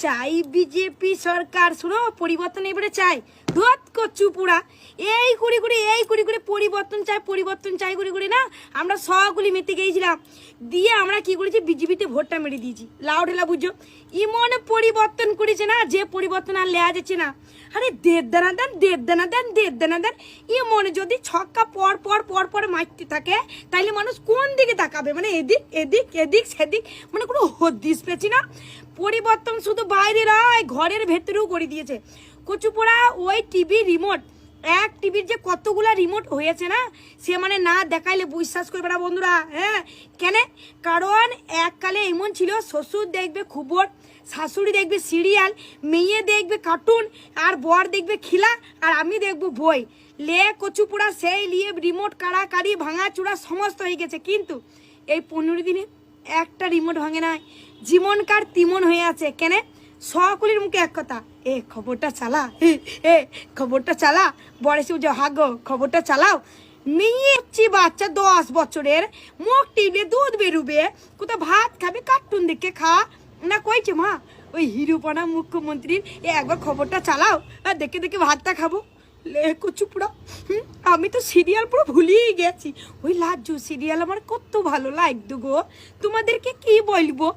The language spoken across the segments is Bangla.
চাই বিজেপি সরকার, শুনো পরিবর্তন এবারে চাই। ধত করছু পুরা এই কুড়ি কুড়ি পরিবর্তন চাই কুড়ি না। আমরা সবগুলি মেতে গিয়েছিলাম, দিয়ে আমরা কি করেছি, বিজেপিতে ভোটটা মেরে দিয়েছি। লাউ ঢেলা বুঝছো, ইমন পরিবর্তন করেছে না, যে পরিবর্তন আর লেয়া যাচ্ছে না। আরে দেড় দানা দেন ইমন যদি ছক্কা পর মারতে থাকে, তাইলে মানুষ কোন দিকে তাকাবে? মানে এদিক সেদিক, মানে কোনো হদিস পেছি না। পরিবর্তন শুধু বাইরে নয়, ঘরের ভেতরেও করে দিয়েছে। কচুপোড়া ওই টিভি রিমোট, এক টিভির যে কতগুলা রিমোট হয়েছে না, সে মানে না দেখাইলে বিশ্বাস করবে না বন্ধুরা। হ্যাঁ কেন? কারণ এককালে এমন ছিল, শ্বশুর দেখবে খবর, শাশুড়ি দেখবে সিরিয়াল, মেয়ে দেখবে কার্টুন, আর বর দেখবে খিলা, আর আমি দেখবো বই। লে কচুপোড়া সেই নিয়ে রিমোট কাড়াকাড়ি ভাঙাচুরা সমস্ত হয়ে গেছে। কিন্তু এই 15 দিনে একটা রিমোট ভাঙে নাই, জীবনকার তিমন হয়ে আছে। কেন? সকলের মুখে এক কথা, এ খবরটা চালা, খবরটা চালা, বরেছে যে হাগো খবরটা চালাও। মেয়ে হচ্ছে বাচ্চা 10 বছরের, মুখ টিপে দুধ বেরুবে, কোথাও ভাত খাবে, কার্টুন দেখে খা না, কইছে মা ওই হিরুপনা মুখ্যমন্ত্রীর একবার খবরটা চালাও, আর দেখে ভাতটা খাবো। লে কচুপোড়া, আমি তো সিরিয়াল পুরো ভুলিয়ে গেছি। ওই লাজ্জু সিরিয়াল আমার কত ভালো লাগতো গো, তোমাদেরকে কি বলবো।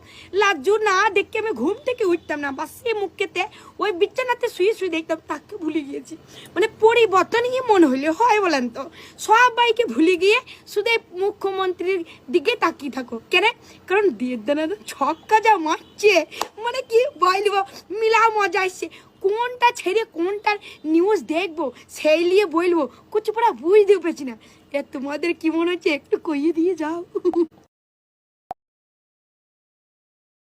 লাজ্জু না দেখে আমি ঘুম থেকে উঠতাম না, বাস সে মুখেতে ওই বিছানাতে শুয়ে দেখতাম, তাকে ভুলে গিয়েছি। মানে পরিবর্তন মনে হলে হয় বলেন তো? সবাইকে ভুলে গিয়ে শুধু মুখ্যমন্ত্রীর দিকে তাকিয়ে থাকো। কেন? কারণ দেড় ছক্কা যা মারছে, মানে কি বলবো, মিলা মজা আসছে। কোনটা ছেড়ে কোনটার নিউজ দেখবো সেই নিয়ে বলবো, কচুপোড়া বুঝতে পেরেছি না। তোমাদের কি মনে হচ্ছে একটু কইয়ে দিয়ে যাও।